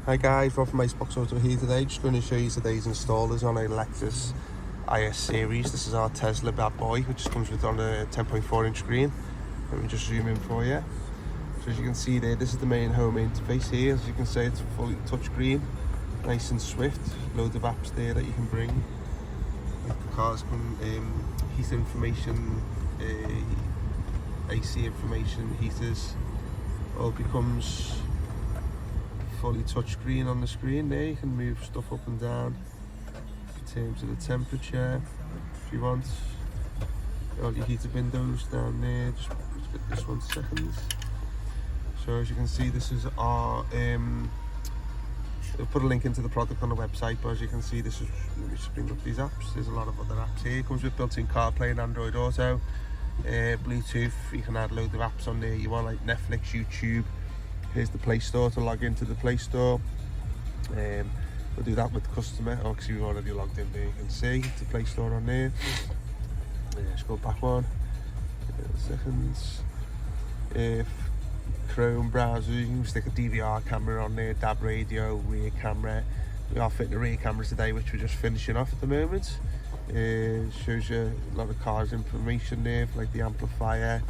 Hi guys, Rob from Iceboxauto here today. Just going to show you today's installers on a Lexus IS Series. This is our Tesla bad boy, which comes with on a 10.4 inch screen. Let me just zoom in for you. So as you can see there, this is the main home interface here. As you can see, it's fully touchscreen, nice and swift. Loads of apps there that you can bring. Like the cars come, heat information, AC information, heaters, all becomes fully touchscreen on the screen there. You can move stuff up and down in terms of the temperature if you want. All your heated windows down there. Just get this 1 second. So as you can see, this is our I'll put a link into the product on the website, but as you can see, this is, let me just bring up these apps. There's a lot of other apps here. It comes with built-in CarPlay and Android Auto, Bluetooth. You can add loads of apps on there you want, like Netflix, YouTube. Here's the PlayStore to log into the PlayStore. We'll do that with the customer. Oh, because you've already logged in there. You can see the PlayStore on there. Let's go back one. Seconds. Chrome browser. You can stick a DVR camera on there, DAB radio, rear camera. We are fitting a rear camera today, which we're just finishing off at the moment. Shows you a lot of cars information there, like the amplifier.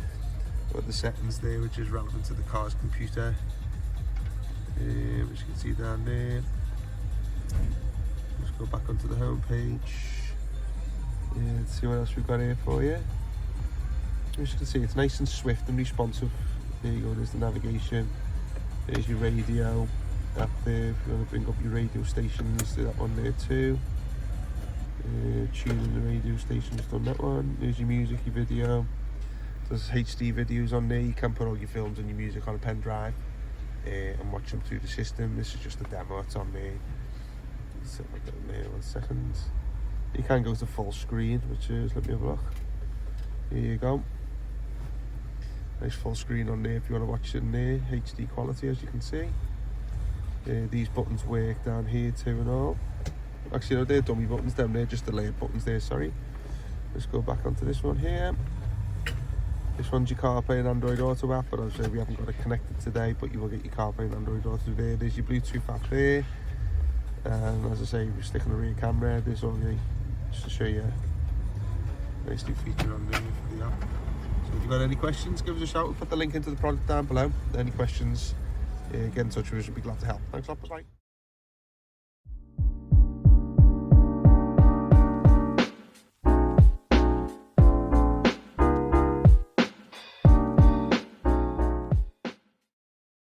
Got the settings there, which is relevant to the car's computer, which you can see down there. Let's go back onto the home page. Let's see what else we've got here for you. As you can see, it's nice and swift and responsive. There you go, there's the navigation. There's your radio up there. If you want to bring up your radio stations, do that one there too. Tuning the radio stations, done that one. There's your music, your video. There's HD videos on there. You can put all your films and your music on a pen drive and watch them through the system. This is just a demo, it's on there. So I'll go in there 1 second. You can go to full screen, which is, let me have a look. Here you go. Nice full screen on there if you want to watch it in there. HD quality, as you can see. These buttons work down here too and all. Actually, no, they're dummy buttons down there, just the layered buttons there, sorry. Let's go back onto this one here. This one's your CarPlay and Android Auto app, but as I say, we haven't got it connected today, but you will get your CarPlay and Android Auto there. There's your Bluetooth app there. And as I say, we're sticking a rear camera. There's all your, just to show you a nice new feature on there for the app. So if you've got any questions, give us a shout. We'll put the link into the product down below. Any questions, get in touch with us, we'll be glad to help. Thanks a lot, bye.